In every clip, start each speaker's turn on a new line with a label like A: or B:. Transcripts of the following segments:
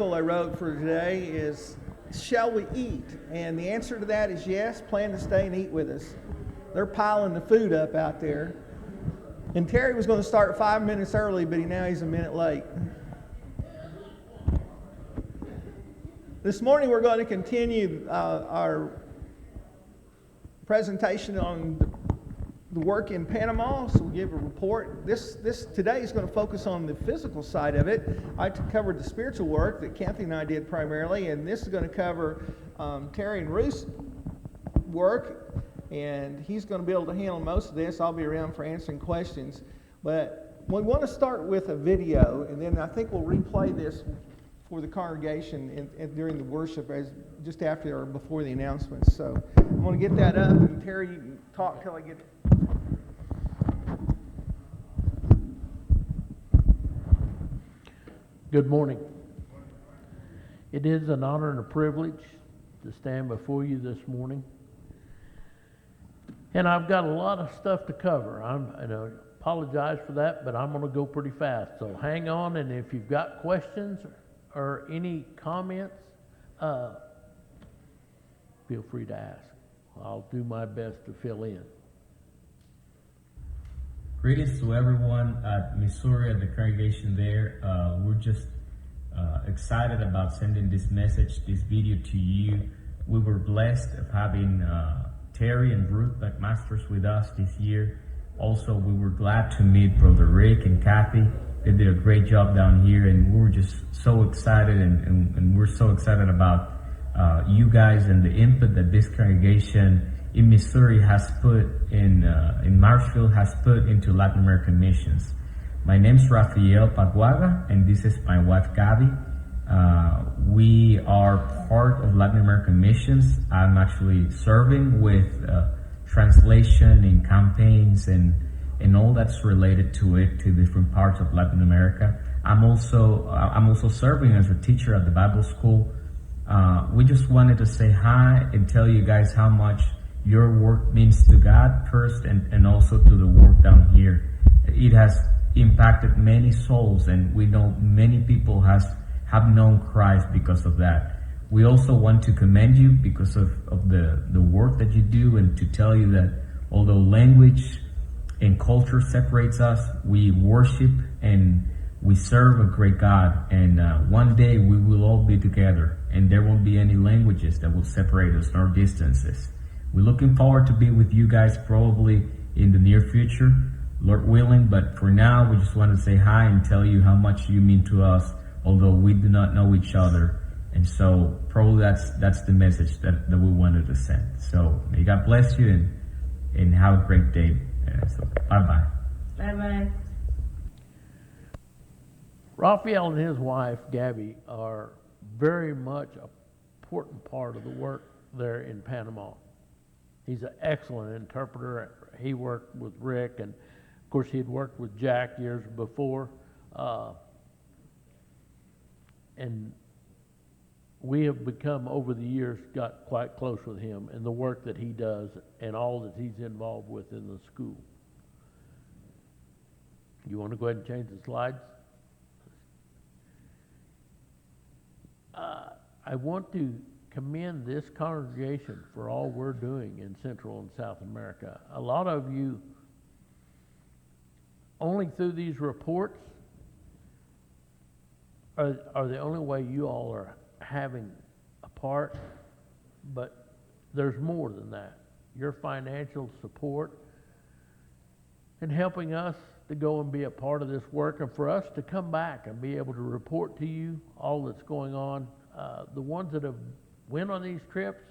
A: article I wrote for today is, shall we eat? And the answer to that is yes. Plan to stay and eat with us. They're piling the food up out there. And Terry was going to start 5 minutes early, but now he's a minute late. This morning we're going to continue our presentation on the work in Panama. So we'll give a report. This today is going to focus on the physical side of it. I covered the spiritual work that Kathy and I did primarily, and this is going to cover Terry and Ruth's work, and he's going to be able to handle most of this. I'll be around for answering questions. But we want to start with a video, and then I think we'll replay this for the congregation during the worship, just after or before the announcements. So I'm going to get that up, and Terry, you can talk till I get it.
B: Good morning. It is an honor and a privilege to stand before you this morning. And I've got a lot of stuff to cover. I apologize for that, but I'm going to go pretty fast. So hang on, and if you've got questions or any comments, feel free to ask. I'll do my best to fill in.
C: Greetings to everyone at Missouri, at the congregation there. We're just excited about sending this message, this video to you. We were blessed of having Terry and Ruth McMasters with us this year. Also, we were glad to meet Brother Rick and Kathy. They did a great job down here, and we were just so excited, and we're so excited about you guys and the input that this congregation in Missouri has put in Marshfield has put into Latin American missions. My name is Rafael Paguaga, and this is my wife Gabi. We are part of Latin American missions. I'm actually serving with translation and campaigns and all that's related to it, to different parts of Latin America. I'm also serving as a teacher at the Bible school. We just wanted to say hi and tell you guys how much your work means to God first, and also to the work down here. It has impacted many souls, and we know many people have known Christ because of that. We also want to commend you because of the work that you do, and to tell you that although language and culture separates us, we worship and we serve a great God, and one day we will all be together, and there won't be any languages that will separate us nor distances. We're looking forward to be with you guys probably in the near future, Lord willing, but for now we just want to say hi and tell you how much you mean to us, although we do not know each other. And so probably that's the message that we wanted to send. So may God bless you, and have a great day. So bye-bye.
D: Bye-bye.
B: Raphael and his wife, Gabby, are very much an important part of the work there in Panama. He's an excellent interpreter. He worked with Rick, and of course he had worked with Jack years before. And we have become, over the years, got quite close with him and the work that he does and all that he's involved with in the school. You want to go ahead and change the slides? I want to commend this congregation for all we're doing in Central and South America. A lot of you, only through these reports, are the only way you all are having a part, but there's more than that. Your financial support and helping us to go and be a part of this work, and for us to come back and be able to report to you all that's going on. The ones that have went on these trips,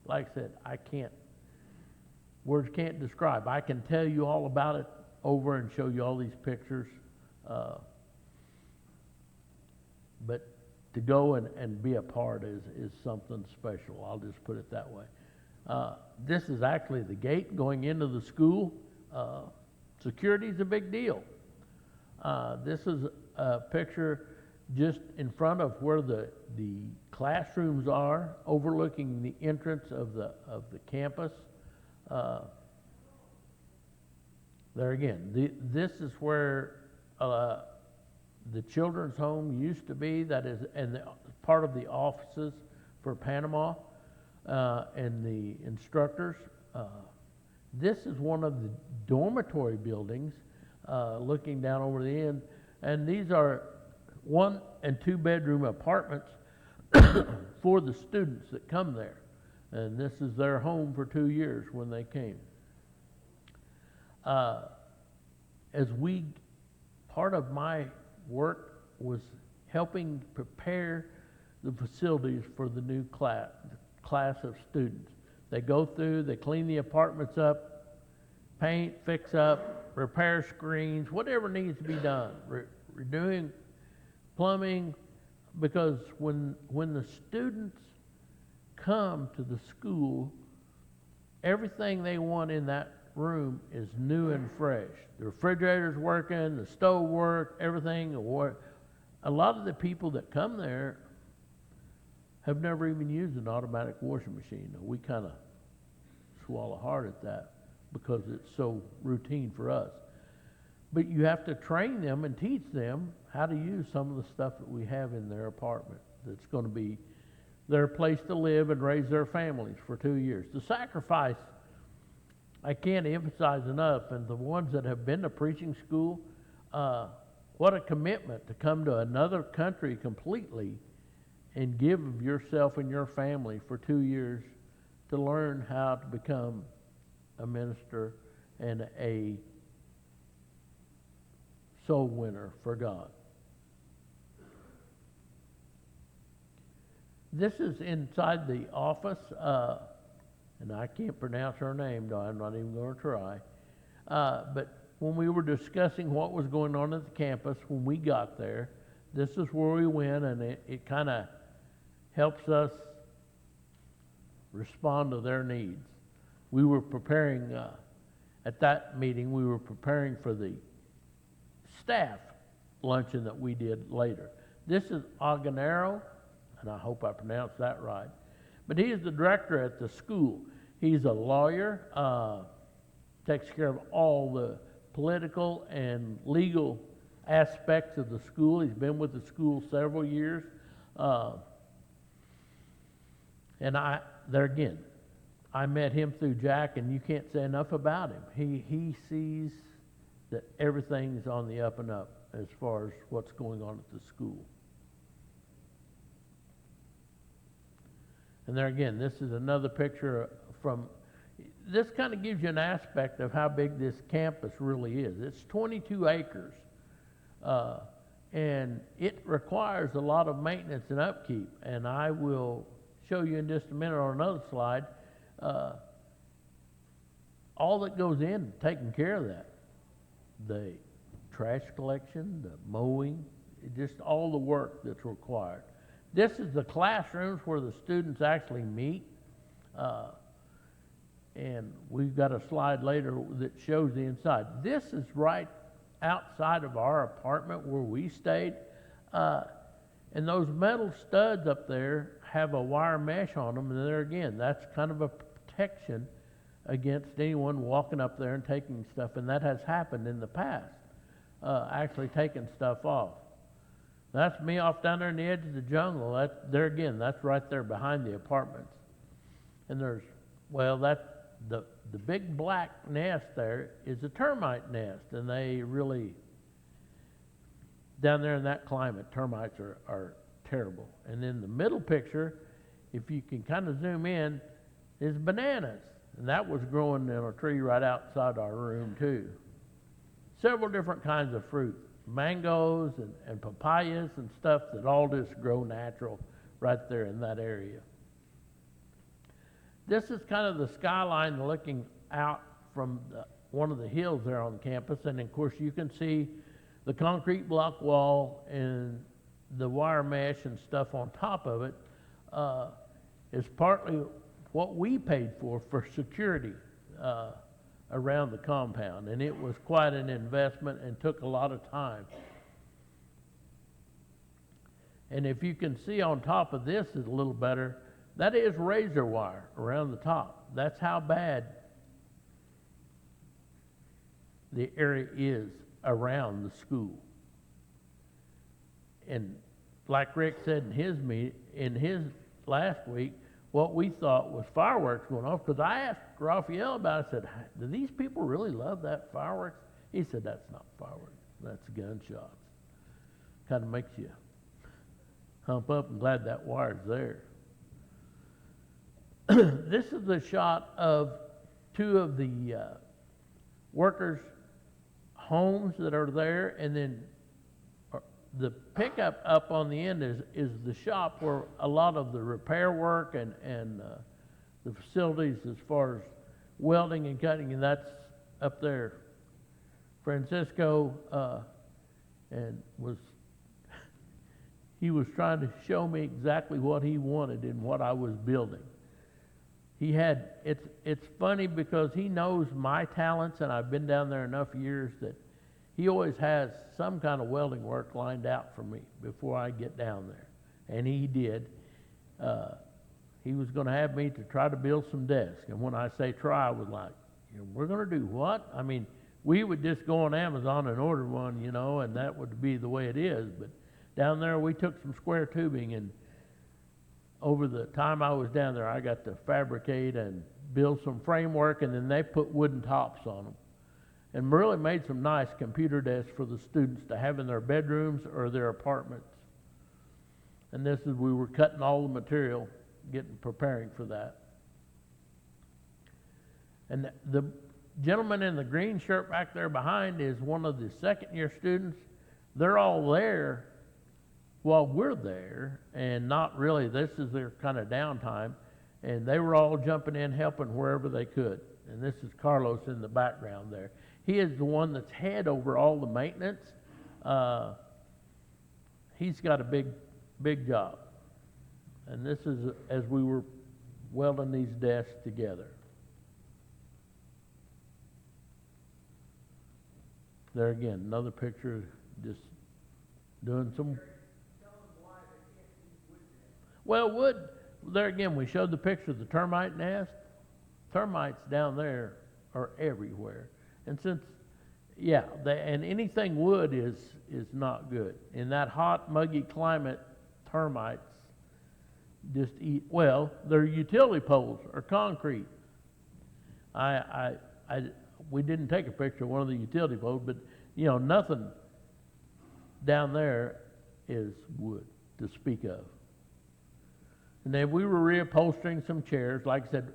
B: like I said, words can't describe. I can tell you all about it over and show you all these pictures, but to go and be a part is something special. I'll just put it that way. This is actually the gate going into the school. Security is a big deal. This is a picture just in front of where the classrooms are, overlooking the entrance of the campus. There again, this is where the children's home used to be. That is, and part of the offices for Panama and the instructors. This is one of the dormitory buildings looking down over the end, and these are 1 and 2 bedroom apartments for the students that come there. And this is their home for 2 years when they came. Part of my work was helping prepare the facilities for the new class of students. They go through, they clean the apartments up, paint, fix up, repair screens, whatever needs to be done. Redoing plumbing, because when the students come to the school, everything they want in that room is new and fresh. The refrigerator's working, the stove work, everything. A lot of the people that come there have never even used an automatic washing machine. We kind of swallow hard at that because it's so routine for us. But you have to train them and teach them how to use some of the stuff that we have in their apartment that's going to be their place to live and raise their families for 2 years. The sacrifice, I can't emphasize enough, and the ones that have been to preaching school, what a commitment to come to another country completely and give of yourself and your family for 2 years to learn how to become a minister and a soul winner for God. This is inside the office, and I can't pronounce her name, though I'm not even going to try. But when we were discussing what was going on at the campus when we got there, this is where we went, and it kind of helps us respond to their needs. We were preparing, at that meeting, we were preparing for the staff luncheon that we did later. This is Aganero, and I hope I pronounced that right. But he is the director at the school. He's a lawyer, takes care of all the political and legal aspects of the school. He's been with the school several years. And there again, I met him through Jack, and you can't say enough about him. He sees that everything's on the up and up as far as what's going on at the school. And there again, this is another picture from, this kind of gives you an aspect of how big this campus really is. It's 22 acres, and it requires a lot of maintenance and upkeep. And I will show you in just a minute on another slide all that goes in taking care of that. The trash collection, the mowing, just all the work that's required. This is the classrooms where the students actually meet. And we've got a slide later that shows the inside. This is right outside of our apartment where we stayed. And those metal studs up there have a wire mesh on them. And there again, that's kind of a protection against anyone walking up there and taking stuff. And that has happened in the past, actually taking stuff off. That's me off down there in the edge of the jungle. There again, that's right there behind the apartments. And there's, well, that's the big black nest there is a termite nest. And they really, down there in that climate, termites are terrible. And in the middle picture, if you can kind of zoom in, is bananas. And that was growing in a tree right outside our room too. Several different kinds of fruit. Mangoes and papayas and stuff that all just grow natural right there in that area. This is kind of the skyline looking out from one of the hills there on campus, and of course you can see the concrete block wall and the wire mesh and stuff on top of it is partly what we paid for security around the compound, and it was quite an investment and took a lot of time. And if you can see on top of this is a little better, that is razor wire around the top. That's how bad the area is around the school. And like Rick said in his last week, what we thought was fireworks going off, because I asked Raphael about it. I said, do these people really love that fireworks? He said, that's not fireworks, that's gunshots. Kind of makes you hump up and glad that wire's there. This is a shot of two of the workers' homes that are there, and then the pickup up on the end is the shop where a lot of the repair work and the facilities as far as welding and cutting, and that's up there. Francisco he was trying to show me exactly what he wanted and what I was building. It's funny because he knows my talents, and I've been down there enough years that he always has some kind of welding work lined out for me before I get down there. And he did. He was going to have me to try to build some desks. And when I say try, I was like, we're going to do what? I mean, we would just go on Amazon and order one, and that would be the way it is. But down there, we took some square tubing, and over the time I was down there, I got to fabricate and build some framework, and then they put wooden tops on them. And really made some nice computer desks for the students to have in their bedrooms or their apartments. And we were cutting all the material, preparing for that. And the gentleman in the green shirt back there behind is one of the second-year students. They're all there while we're there, and not really, this is their kind of downtime. And they were all jumping in, helping wherever they could. And this is Carlos in the background there. He is the one that's head over all the maintenance. He's got a big job. And this is as we were welding these desks together. There again, another picture, just doing some. Well, wood, there again, we showed the picture of the termite nest. Termites down there are everywhere. And and anything wood is not good. In that hot, muggy climate, termites just eat. Well, their utility poles are concrete. We didn't take a picture of one of the utility poles, but nothing down there is wood to speak of. And then we were reupholstering some chairs. Like I said,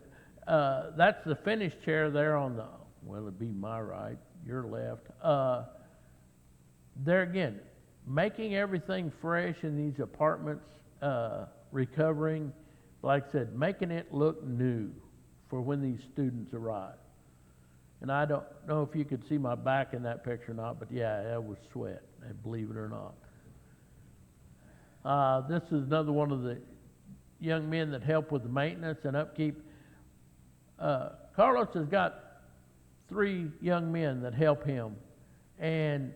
B: that's the finished chair there on the. Well, it'd be my right, your left. There again, making everything fresh in these apartments, recovering, like I said, making it look new for when these students arrive. And I don't know if you could see my back in that picture or not, but yeah, that was sweat, believe it or not. This is another one of the young men that help with the maintenance and upkeep. Carlos has got 3 young men that help him, and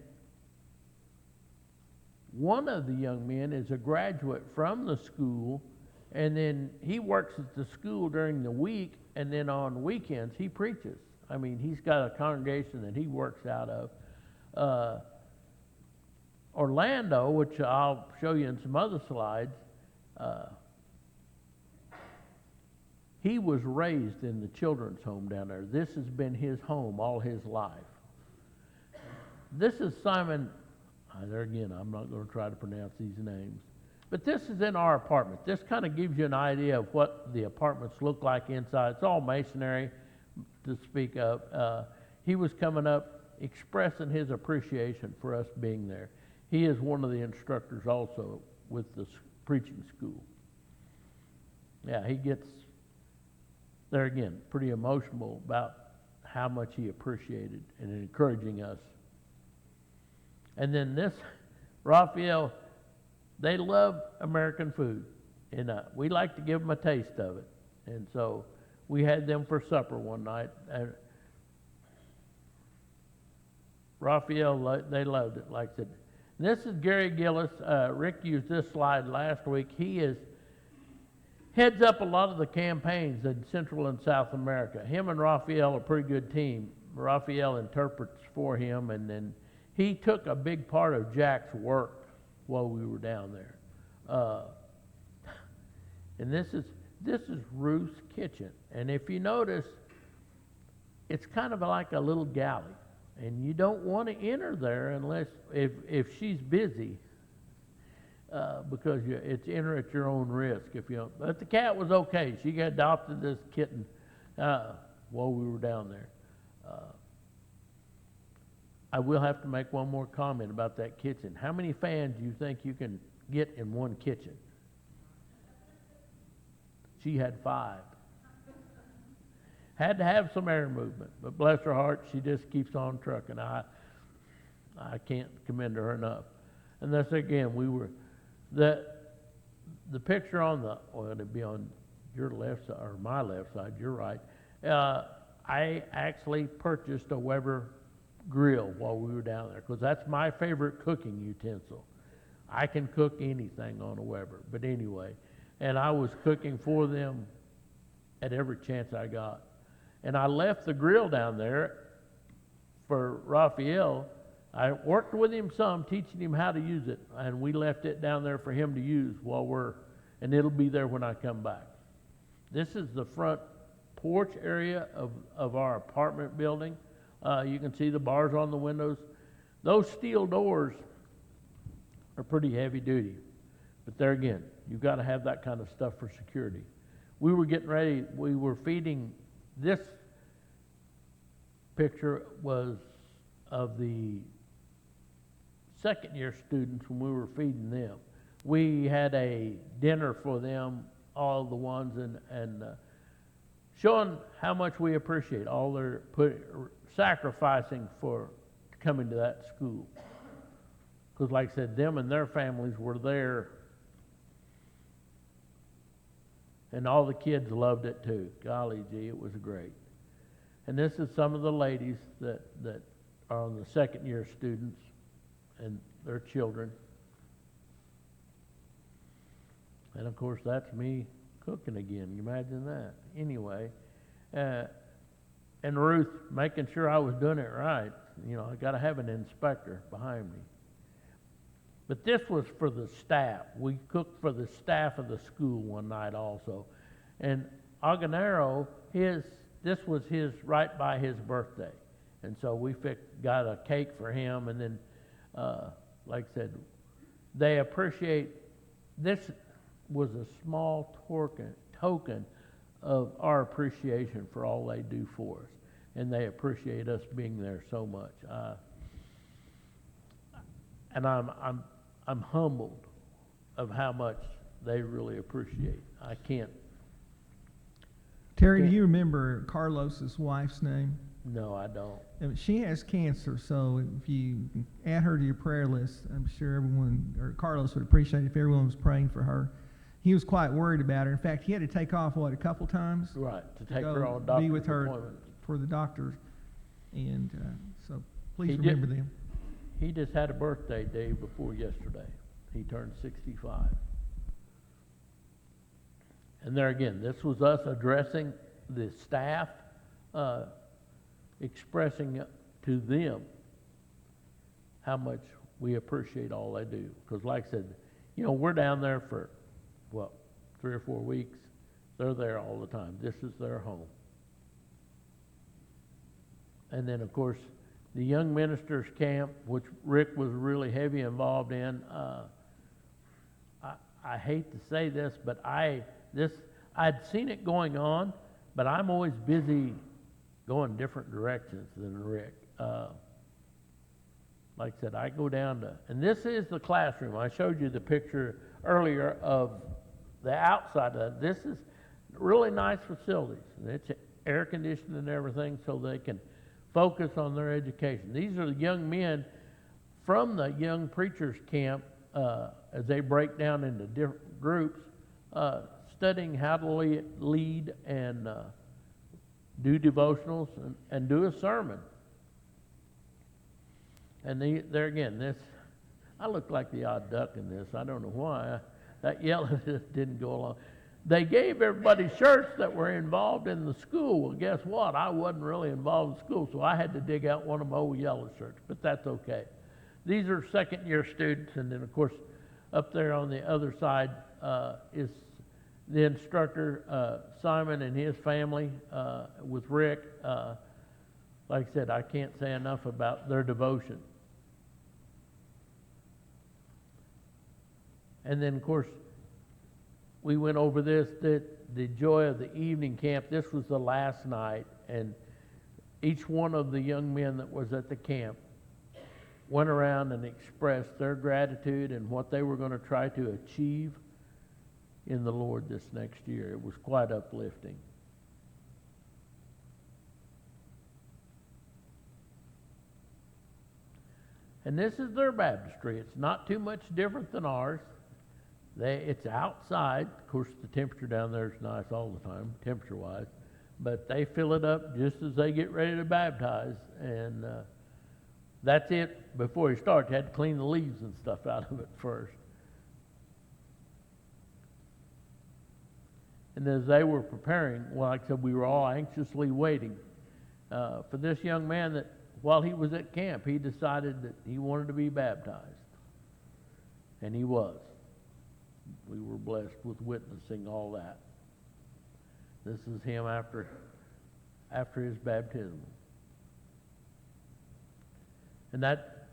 B: one of the young men is a graduate from the school, and then he works at the school during the week, and then on weekends he preaches. I mean, he's got a congregation that he works out of. Orlando, which I'll show you in some other slides, he was raised in the children's home down there. This has been his home all his life. This is Simon, there again, I'm not going to try to pronounce these names, but this is in our apartment. This kind of gives you an idea of what the apartments look like inside. It's all masonry to speak of. He was coming up expressing his appreciation for us being there. He is one of the instructors also with the preaching school. Yeah, he gets there again, pretty emotional about how much he appreciated and encouraging us. And then this, Raphael, they love American food, and we like to give them a taste of it. And so we had them for supper one night. Raphael, they loved it, like I said. This is Gary Gillis. Rick used this slide last week. He heads up a lot of the campaigns in Central and South America. Him and Raphael are a pretty good team. Raphael interprets for him, and then he took a big part of Jack's work while we were down there. Uh, and this is Ruth's kitchen. And if you notice, it's kind of like a little galley. And you don't want to enter there unless, if she's busy, because it's enter at your own risk. If you don't. But the cat was okay. She got adopted this kitten while we were down there. I will have to make one more comment about that kitchen. How many fans do you think you can get in one kitchen? She had 5. Had to have some air movement, but bless her heart, she just keeps on trucking. I can't commend her enough. And that's again, we were the picture on the, well, it'd be on your left side or my left side. You're right. I actually purchased a Weber grill while we were down there because that's my favorite cooking utensil. I can cook anything on a Weber, but anyway, and I was cooking for them at every chance I got. And I left the grill down there for Raphael. I worked with him some, teaching him how to use it, and we left it down there for him to use and it'll be there when I come back. This is the front porch area of our apartment building. You can see the bars on the windows. Those steel doors are pretty heavy duty, but there again, you've got to have that kind of stuff for security. We were getting ready, we were feeding, this picture was of the second year students when we were feeding them. We had a dinner for them, all the ones, and showing how much we appreciate all their sacrificing for coming to that school. Because like I said, them and their families were there, and all the kids loved it too. Golly gee, it was great. And this is some of the ladies that are on the second year students and their children. And of course, that's me cooking again. You imagine that? Anyway, and Ruth making sure I was doing it right. You know, I got to have an inspector behind me. But this was for the staff. We cooked for the staff of the school one night also. And Aganero, this was his right by his birthday. And so we got a cake for him. And then, like I said, they appreciate, this was a small token of our appreciation for all they do for us. And they appreciate us being there so much. And I'm humbled of how much they really appreciate. I can't.
A: Terry, do you remember Carlos's wife's name?
B: No, I don't.
A: She has cancer, so if you add her to your prayer list, I'm sure Carlos would appreciate it if everyone was praying for her. He was quite worried about her. In fact, he had to take off, a couple times?
B: Right, to take her on doctor's
A: be with her
B: appointment.
A: for the doctors. And so please remember them.
B: He just had a birthday day before yesterday. He turned 65. And there again, this was us addressing the staff, expressing to them how much we appreciate all they do. Because like I said, you know, we're down there for, 3 or 4 weeks. They're there all the time. This is their home. And then, of course, the Young Ministers Camp, which Rick was really heavy involved in. I hate to say this, but I'd seen it going on, but I'm always busy going different directions than Rick. Like I said, I go down to, and this is the classroom. I showed you the picture earlier of the outside of it. This is really nice facilities. It's air conditioned and everything so they can focus on their education. These are the young men from the Young Preachers Camp as they break down into different groups, studying how to lead and do devotionals and do a sermon. And there again, I look like the odd duck in this. I don't know why. That yellow just didn't go along. They gave everybody shirts that were involved in the school. Well, guess what? I wasn't really involved in school, so I had to dig out one of my old yellow shirts, but that's okay. These are second-year students, and then, of course, Up there on the other side is the instructor, Simon, and his family with Rick. Like I said, I can't say enough about their devotion. And then, of course, we went over this, that the joy of the evening camp. This was the last night, and each one of the young men that was at the camp went around and expressed their gratitude and what they were going to try to achieve in the Lord this next year. It was quite uplifting. And this is their baptistry. It's not too much different than ours. It's outside. Of course, the temperature down there is nice all the time, temperature-wise. But they fill it up just as they get ready to baptize. And that's it. Before you start, you had to clean the leaves and stuff out of it first. And as they were preparing, well, like I said, we were all anxiously waiting for this young man that, while he was at camp, he decided that he wanted to be baptized. And he was. We were blessed with witnessing all that. This is him after his baptism. And that,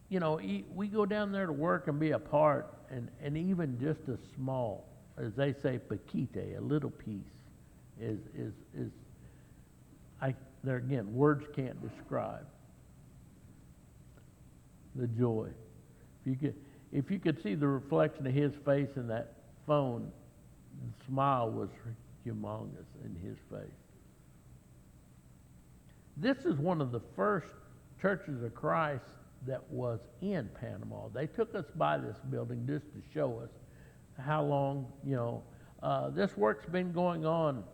B: you know, we go down there to work and be a part, and even just a small, as they say, paquite, a little piece, there again, words can't describe the joy. If you could see the reflection of his face in that phone, the smile was humongous in his face. This is one of the first Churches of Christ that was in Panama. They took us by this building just to show us how long, this work's been going on.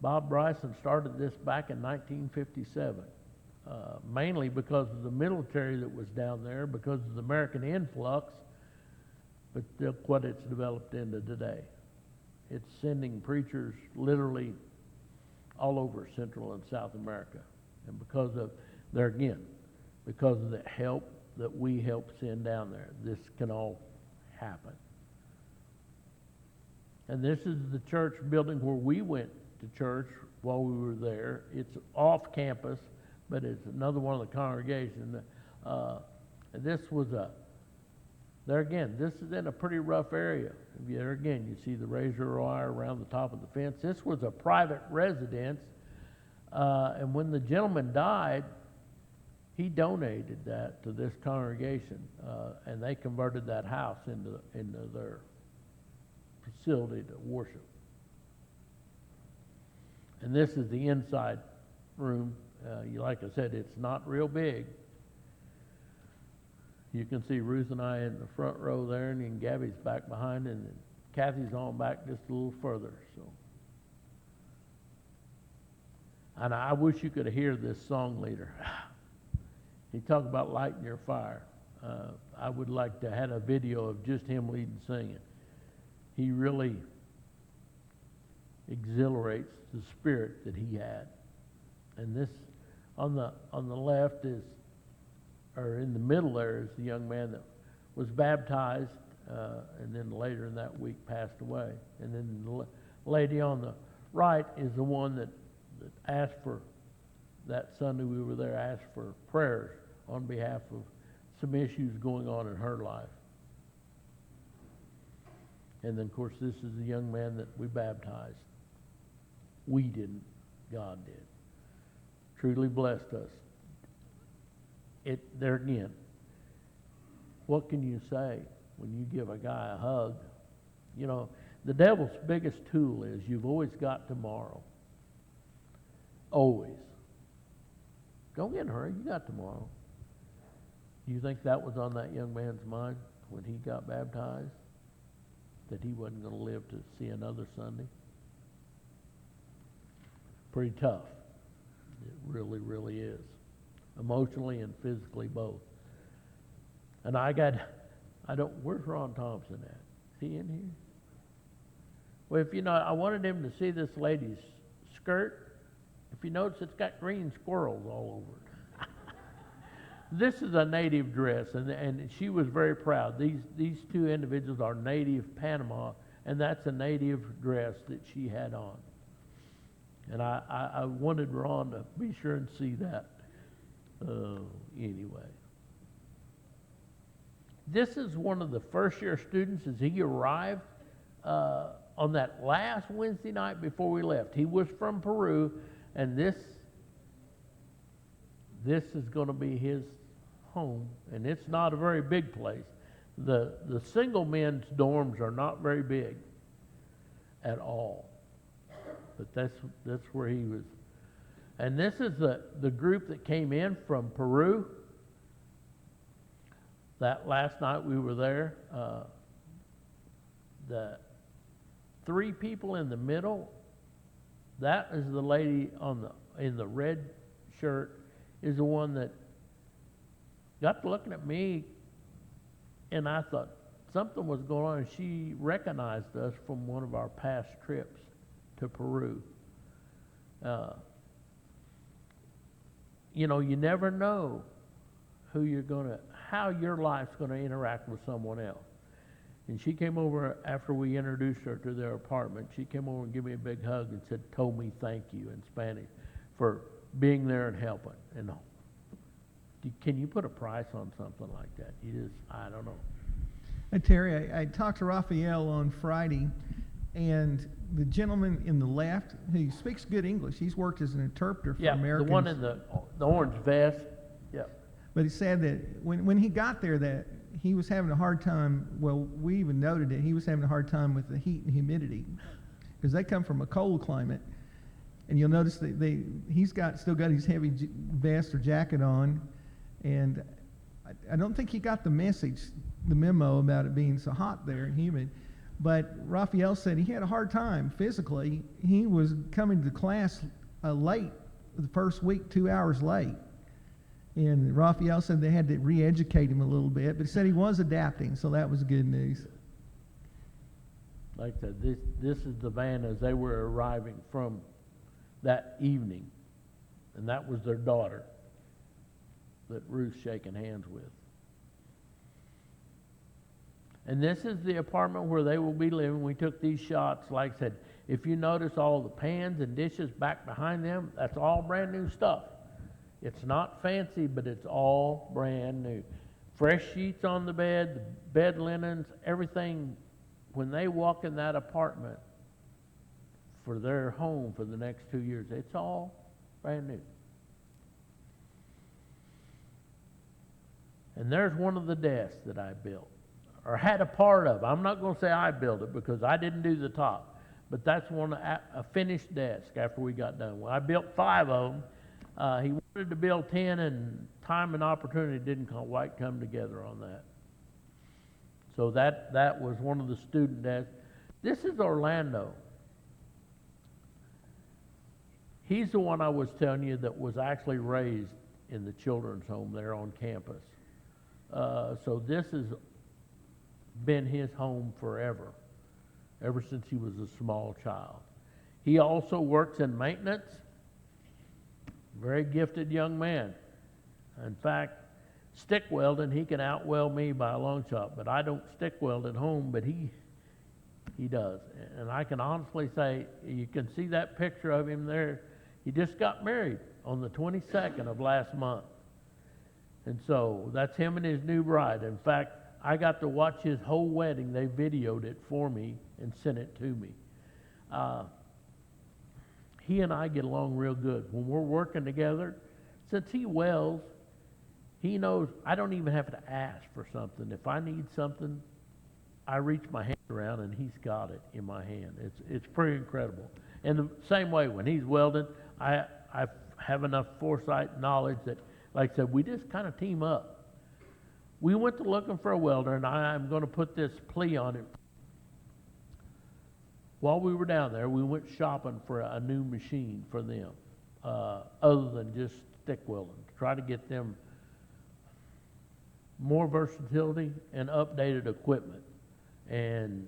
B: Bob Bryson started this back in 1957, mainly because of the military that was down there, because of the American influx, but look what it's developed into today. It's sending preachers literally all over Central and South America. And because of the help that we help send down there, this can all happen. And this is the church building where we went to church while we were there. It's off campus, but it's another one of the congregations. This is in a pretty rough area. There again, you see the razor wire around the top of the fence. This was a private residence, and when the gentleman died, he donated that to this congregation, and they converted that house into their facility to worship. And this is the inside room. Like I said, it's not real big. You can see Ruth and I in the front row there, and then Gabby's back behind, and then Kathy's on back just a little further. So, and I wish you could hear this song leader. He talked about lighting your fire. I would like to have a video of just him leading singing. He really exhilarates the spirit that he had. And this on the left is, or in the middle there, is the young man that was baptized, and then later in that week passed away. And then the lady on the right is the one that asked for, that Sunday we were there, asked for prayers on behalf of some issues going on in her life. And then, of course, this is the young man that we baptized. We didn't, God did. Truly blessed us. There again, what can you say when you give a guy a hug? You know, the devil's biggest tool is you've always got tomorrow. Always. Don't get in a hurry, you got tomorrow. Do you think that was on that young man's mind when he got baptized? That he wasn't going to live to see another Sunday? Pretty tough. It really, really is. Emotionally and physically both. And where's Ron Thompson at? Is he in here? Well, I wanted him to see this lady's skirt. If you notice, it's got green squirrels all over it. This is a native dress, and she was very proud. These two individuals are native Panama, and that's a native dress that she had on. And I wanted Ron to be sure and see that. Anyway. This is one of the first year students as he arrived on that last Wednesday night before we left. He was from Peru, and this is going to be his home, and it's not a very big place. The single men's dorms are not very big at all, but that's where he was. And this is the group that came in from Peru. That last night we were there. The three people in the middle, that is the lady in the red shirt, is the one that got to looking at me, and I thought something was going on. And she recognized us from one of our past trips to Peru. You know, you never know how your life's going to interact with someone else. And she came over after we introduced her to their apartment. She came over and gave me a big hug and told me thank you in Spanish for being there and helping. And can you put a price on something like that? I don't know.
A: Hey, Terry, I talked to Raphael on Friday, and the gentleman in the left, who speaks good English, he's worked as an interpreter for Americans.
B: The one in the orange vest. Yeah.
A: But he said that when he got there, that he was having a hard time. Well, we even noted it. He was having a hard time with the heat and humidity because they come from a cold climate. And you'll notice that he's still got his heavy vest or jacket on, and I don't think he got the memo about it being so hot there and humid. But Raphael said he had a hard time physically. He was coming to class late the first week, 2 hours late. And Raphael said they had to re-educate him a little bit, but he said he was adapting, so that was good news.
B: Like I said, this is the van as they were arriving from that evening, and that was their daughter that Ruth's shaking hands with. And this is the apartment where they will be living. We took these shots. Like I said, if you notice all the pans and dishes back behind them, that's all brand new stuff. It's not fancy, but it's all brand new. Fresh sheets on the bed linens, everything. When they walk in that apartment for their home for the next 2 years, it's all brand new. And there's one of the desks that I built, or had a part of. I'm not going to say I built it because I didn't do the top, but that's a finished desk after we got done. Well, I built 5 of them. He wanted to build 10, and time and opportunity didn't quite come together on that. So that was one of the student desks. This is Orlando. He's the one I was telling you that was actually raised in the children's home there on campus. So this has been his home forever, ever since he was a small child. He also works in maintenance. Very gifted young man. In fact, stick welding, he can outweld me by a long shot, but I don't stick weld at home, but he does. And I can honestly say, you can see that picture of him there. He just got married on the 22nd of last month. And so that's him and his new bride. In fact, I got to watch his whole wedding. They videoed it for me and sent it to me. He and I get along real good. When we're working together, since he welds, he knows I don't even have to ask for something. If I need something, I reach my hand around and he's got it in my hand. It's pretty incredible. And the same way, when he's welding, I have enough foresight and knowledge that, like I said, we just kind of team up. We went to looking for a welder, and I'm going to put this plea on it. While we were down there, we went shopping for a new machine for them, other than just stick welding, to try to get them more versatility and updated equipment. And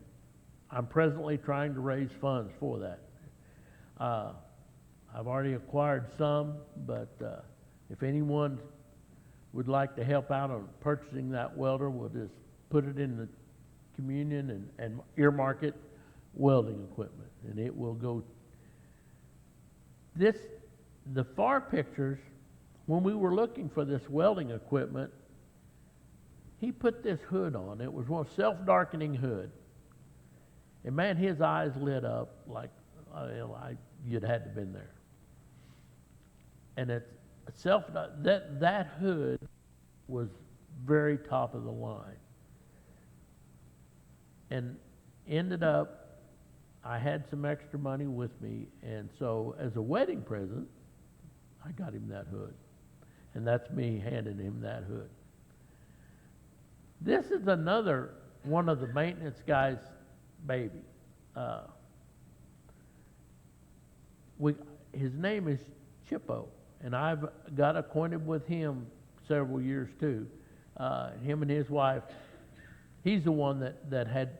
B: I'm presently trying to raise funds for that. I've already acquired some, but if anyone would like to help out on purchasing that welder, we'll just put it in the communion and earmark it, welding equipment, and it will go. The far pictures, when we were looking for this welding equipment, he put this hood on. It was one self-darkening hood. And man, his eyes lit up like you'd had to been there. And it's that hood was very top of the line. And ended up, I had some extra money with me, and so as a wedding present, I got him that hood. And that's me handing him that hood. This is another one of the maintenance guys' baby. His name is Chippo, and I've got acquainted with him several years too. Him and his wife, he's the one that had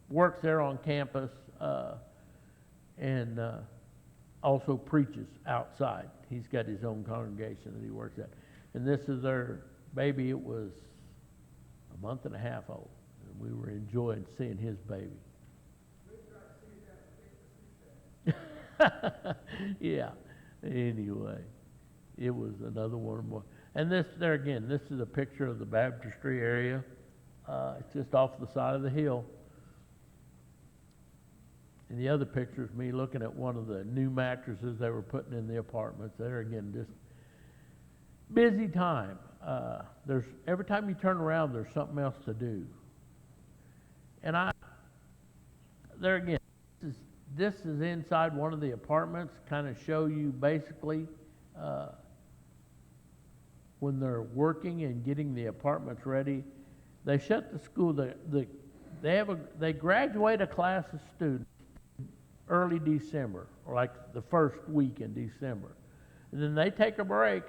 B: works there on campus and also preaches outside. He's got his own congregation that he works at. And this is their baby. It was a month and a half old. And we were enjoying seeing his baby. Yeah. Anyway, it was another one more. And this is a picture of the baptistry area. It's just off the side of the hill. And the other picture is me looking at one of the new mattresses they were putting in the apartments. There again, just busy time. Every time you turn around, there's something else to do. And this is inside one of the apartments, kind of show you basically when they're working and getting the apartments ready. They shut the school. They graduate a class of students early December, or like the first week in December, and then they take a break,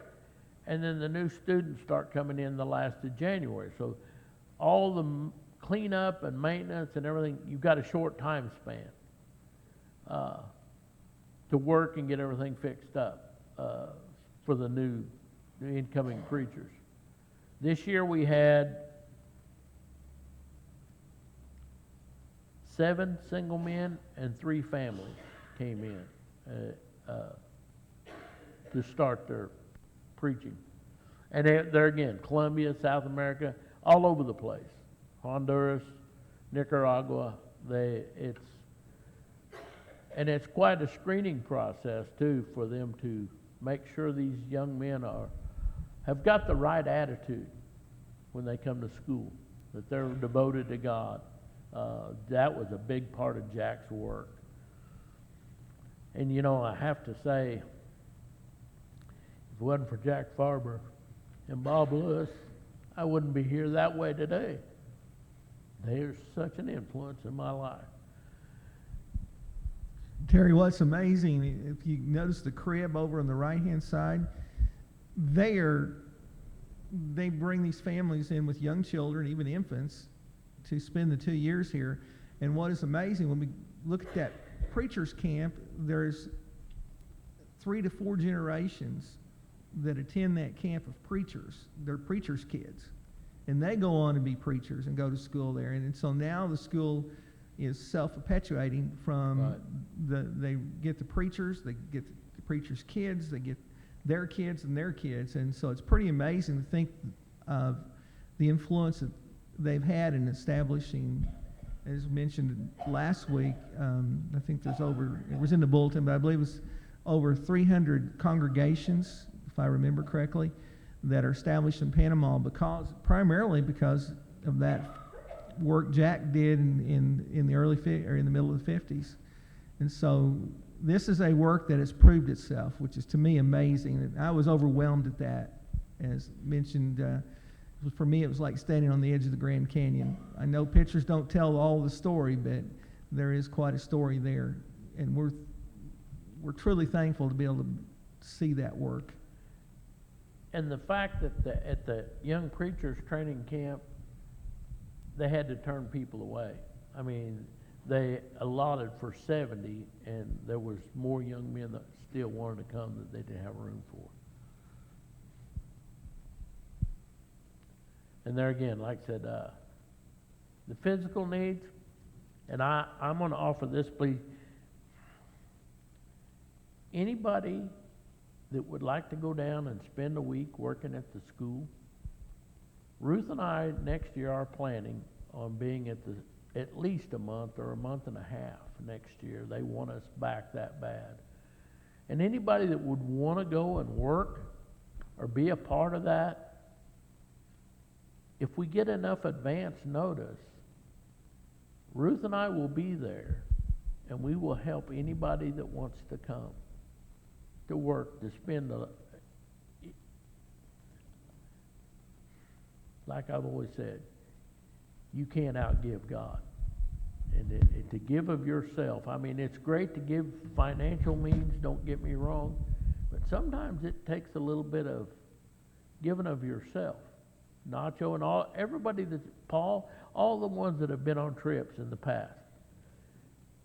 B: and then the new students start coming in the last of January. So all the cleanup and maintenance and everything, you've got a short time span to work and get everything fixed up for the new incoming preachers. This year we had 7 single men and 3 families came in to start their preaching. And they're again, Colombia, South America, all over the place. Honduras, Nicaragua, it's quite a screening process too for them to make sure these young men have got the right attitude when they come to school, that they're devoted to God. That was a big part of Jack's work. And you know, I have to say, if it wasn't for Jack Farber and Bob Lewis, I wouldn't be here that way today. They're such an influence in my life.
A: Terry, what's amazing, if you notice the crib over on the right-hand side, they bring these families in with young children, even infants, to spend the 2 years here. And what is amazing, when we look at that preacher's camp, there's 3 to 4 generations that attend that camp of preachers. They're preachers' kids. And they go on to be preachers and go to school there. And so now the school is self-perpetuating from they get the preachers, they get the preachers' kids, they get their kids and their kids. And so it's pretty amazing to think of the influence that they've had in establishing, as mentioned last week, I think it was in the bulletin, but I believe it was over 300 congregations, if I remember correctly, that are established in Panama primarily because of that work Jack did in the in the middle of the 50s. And so this is a work that has proved itself, which is to me amazing. And I was overwhelmed at that. As mentioned, for me it was like standing on the edge of the Grand Canyon. I know pictures don't tell all the story, but there is quite a story there. And we're truly thankful to be able to see that work.
B: And the fact that at the young preachers training camp, they had to turn people away. I mean, they allotted for 70, and there was more young men that still wanted to come that they didn't have room for. And there again, like I said, the physical needs, and I'm gonna offer this, please. Anybody that would like to go down and spend a week working at the school, Ruth and I next year are planning on being at least a month or a month and a half next year. They want us back that bad. And anybody that would want to go and work or be a part of that, if we get enough advance notice, Ruth and I will be there, and we will help anybody that wants to come to work, to spend like I've always said, you can't outgive God. And to give of yourself, I mean, it's great to give financial means, don't get me wrong, but sometimes it takes a little bit of giving of yourself. Nacho and everybody Paul, all the ones that have been on trips in the past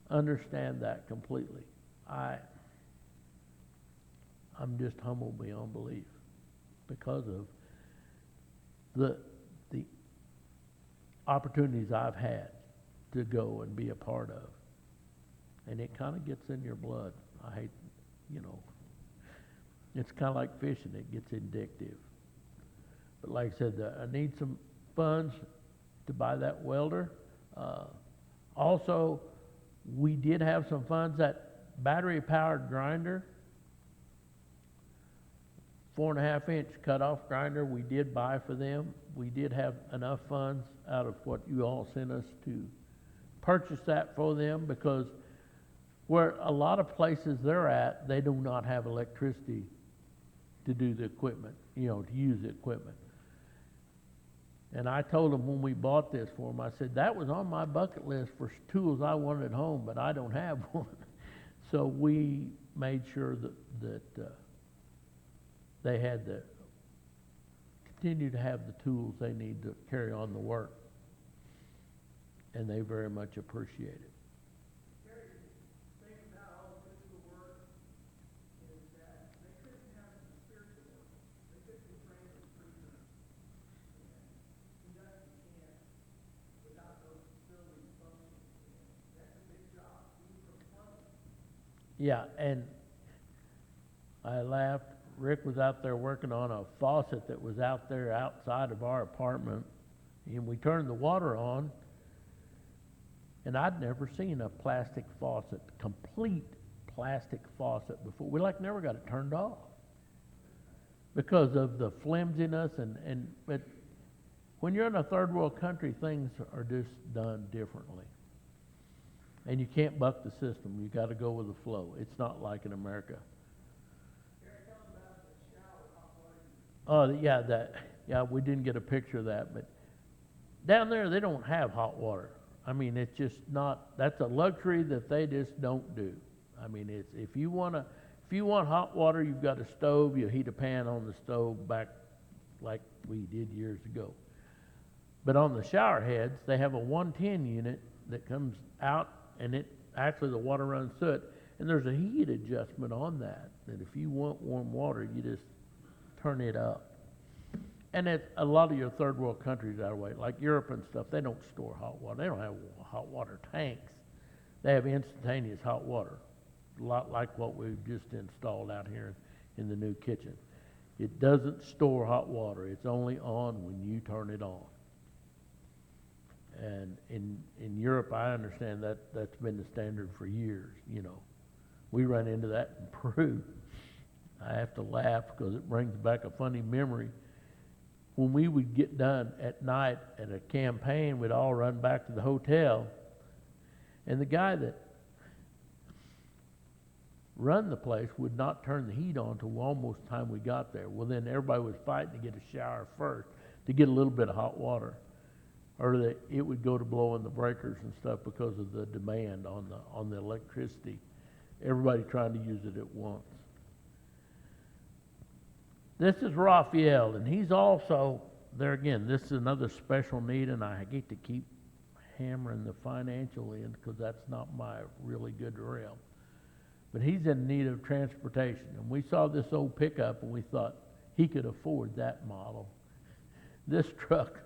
B: understand that completely. I'm just humbled beyond belief because of the opportunities I've had to go and be a part of. And it kind of gets in your blood. I hate, it's kind of like fishing. It gets addictive. But like I said, I need some funds to buy that welder. Also, we did have some funds, that battery-powered grinder, 4.5-inch cutoff grinder, we did buy for them. We did have enough funds out of what you all sent us to purchase that for them, because where a lot of places they're at, they do not have electricity to do the equipment, to use the equipment. And I told them when we bought this for them, I said, that was on my bucket list for tools I wanted at home, but I don't have one. So we made sure that they had continue to have the tools they need to carry on the work. And they very much appreciate it. Yeah, and I laughed. Rick was out there working on a faucet that was out there outside of our apartment, and we turned the water on, and I'd never seen a plastic faucet, complete plastic faucet before. We never got it turned off because of the flimsiness but when you're in a third world country, things are just done differently. And you can't buck the system. You got to go with the flow. It's not like in America. Oh, yeah, we didn't get a picture of that, but down there they don't have hot water. I mean, it's just not, that's a luxury that they just don't do. I mean, if you want hot water, you've got a stove, you heat a pan on the stove back like we did years ago. But on the shower heads, they have a 110 unit that comes out, and the water runs through it, and there's a heat adjustment on that if you want warm water, you just turn it up. And a lot of your third world countries that way, like Europe and stuff, they don't store hot water. They don't have hot water tanks. They have instantaneous hot water, a lot like what we've just installed out here in the new kitchen. It doesn't store hot water. It's only on when you turn it on. And in Europe, I understand that's been the standard for years. We run into that in Peru. I have to laugh because it brings back a funny memory. When we would get done at night at a campaign, we'd all run back to the hotel, and the guy that run the place would not turn the heat on till almost the time we got there. Well, then everybody was fighting to get a shower first to get a little bit of hot water, or it would go to blowing the breakers and stuff because of the demand on the electricity. Everybody trying to use it at once. This is Raphael, and he's also, there again, this is another special need, and I get to keep hammering the financial end because that's not my really good realm. But he's in need of transportation, and we saw this old pickup, and we thought he could afford that model. This truck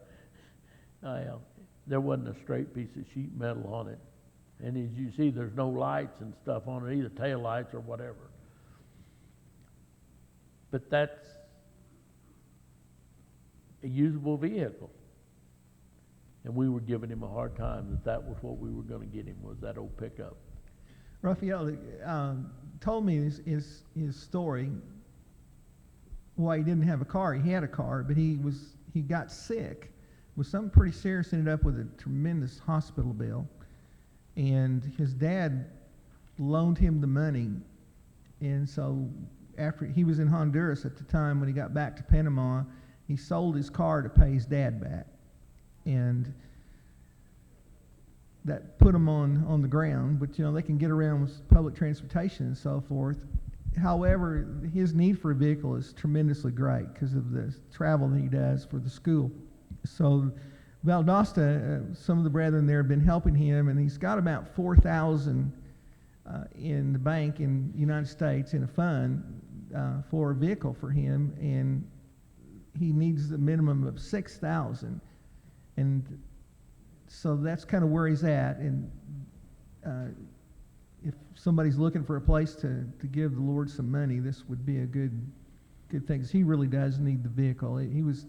B: There wasn't a straight piece of sheet metal on it. And as you see, there's no lights and stuff on it, either tail lights or whatever. But that's a usable vehicle. And we were giving him a hard time that was what we were going to get him, was that old pickup.
A: Raphael told me his story. Why he didn't have a car. He had a car, but he got sick with something pretty serious. Ended up with a tremendous hospital bill, and his dad loaned him the money. And so after he was in Honduras at the time, when he got back to Panama, he sold his car to pay his dad back, and that put him on the ground. But they can get around with public transportation and so forth. However, his need for a vehicle is tremendously great because of the travel that he does for the school. So Valdosta, some of the brethren there have been helping him, and he's got about $4,000 in the bank in the United States in a fund for a vehicle for him, and he needs a minimum of $6,000. And so that's kind of where he's at. And if somebody's looking for a place to give the Lord some money, this would be a good thing, because he really does need the vehicle. He was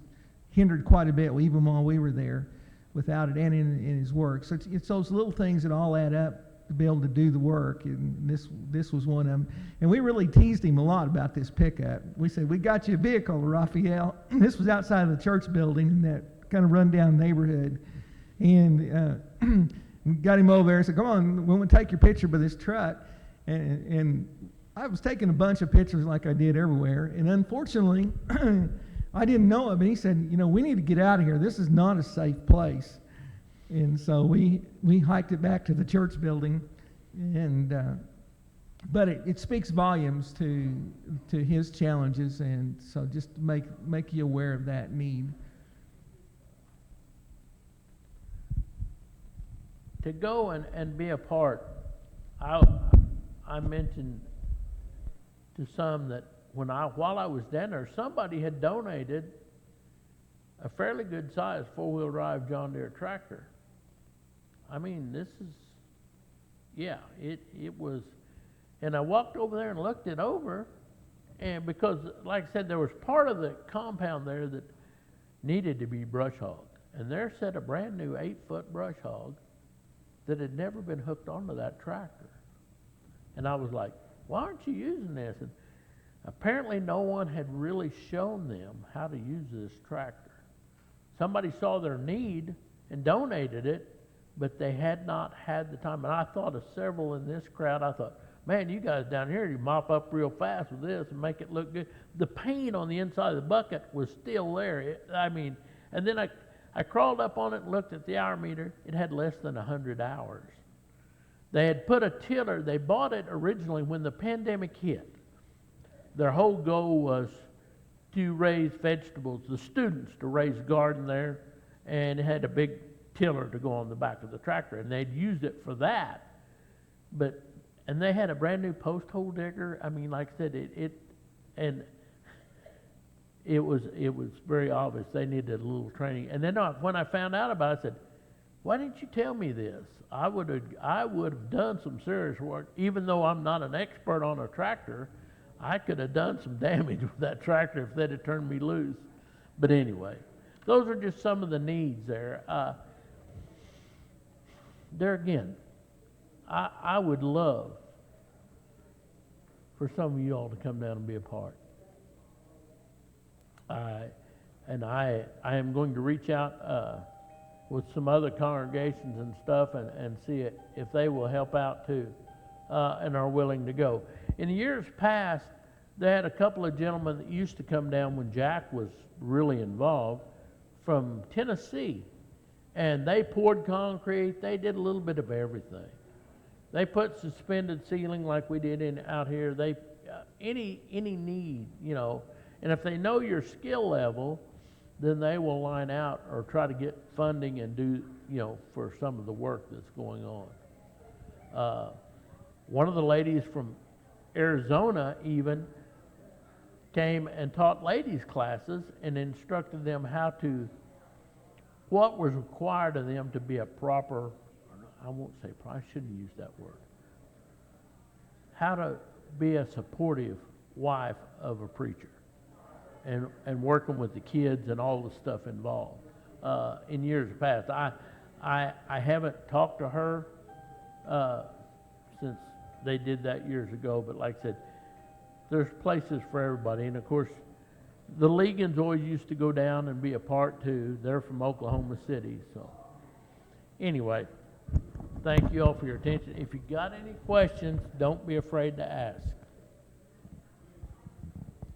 A: hindered quite a bit even while we were there without it, and in his work. So it's those little things that all add up to be able to do the work, and this was one of them. And we really teased him a lot about this pickup. We said, we got you a vehicle, Raphael. This was outside of the church building in that kind of run-down neighborhood. And we got him over there and said, come on, we want to take your picture with this truck. And I was taking a bunch of pictures like I did everywhere. And unfortunately, I didn't know it, but he said, we need to get out of here. This is not a safe place. And so we hiked it back to the church building. And but it speaks volumes to his challenges. And so just to make you aware of that need.
B: To go and be a part, I mentioned to some that while I was down there, somebody had donated a fairly good sized 4-wheel drive John Deere tractor. I mean, this is, it was, and I walked over there and looked it over, and because, like I said, there was part of the compound there that needed to be brush hogged, and there sat a brand new 8-foot brush hog that had never been hooked onto that tractor. And I was like, why aren't you using this? And apparently no one had really shown them how to use this tractor. Somebody saw their need and donated it, but they had not had the time. And I thought of several in this crowd. I thought, man, you guys down here, you mop up real fast with this and make it look good. The paint on the inside of the bucket was still there. And then I crawled up on it and looked at the hour meter. It had less than 100 hours. They had put a tiller. They bought it originally when the pandemic hit. Their whole goal was to raise vegetables, the students to raise garden there, and it had a big tiller to go on the back of the tractor, and they'd used it for that. And they had a brand new post hole digger. I mean, like I said, it was very obvious they needed a little training. And then when I found out about it, I said, why didn't you tell me this? I would have done some serious work. Even though I'm not an expert on a tractor, I could have done some damage with that tractor if they'd have turned me loose. But anyway, those are just some of the needs there. There again, I would love for some of you all to come down and be a part. I am going to reach out with some other congregations and stuff and see if they will help out too and are willing to go. In the years past, they had a couple of gentlemen that used to come down when Jack was really involved from Tennessee, and they poured concrete. They did a little bit of everything. They put suspended ceiling like we did out here. They any need, and if they know your skill level, then they will line out or try to get funding and do, for some of the work that's going on. One of the ladies from Arizona even came and taught ladies classes and instructed them how to what was required of them to be a proper, I won't say, I shouldn't use that word. How to be a supportive wife of a preacher and working with the kids and all the stuff involved. In years past, I haven't talked to her since they did that years ago, but like I said, there's places for everybody. And of course, the Legans always used to go down and be a part too. They're from Oklahoma City. So anyway, thank you all for your attention. If you got any questions, don't be afraid to ask.